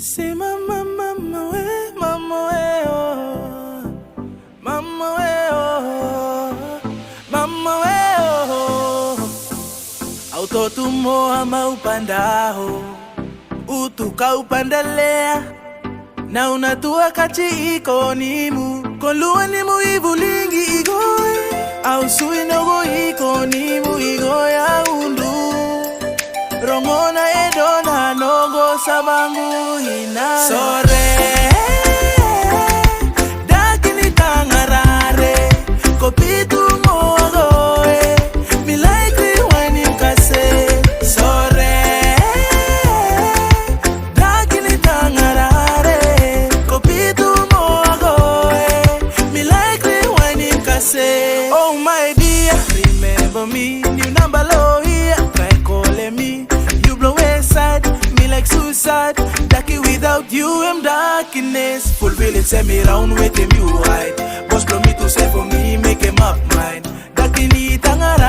Say mama, mama, oh. Mama, oh. Mama, oh. Autotumo ama upandaho, utuka upandelea, na unatua kachi ikonimu, kolua nimu ivulingi igoe, au sui nogo ikonimu igoya undu, rongona edona nogo sabangu hina. Sore dakini tangarare, kopitu mogoe, milaikri wani mkase. Sore dakini tangarare, kopitu mogoe, milaikri wani mkase. Oh my dear, remember me, new number low here, try calling me. You blow aside, me like suicide. Ducky without you, I'm darkness. Full village send me round with him, you hide. Boss blow me to say for me, make him up mine. Ducky ni tangara.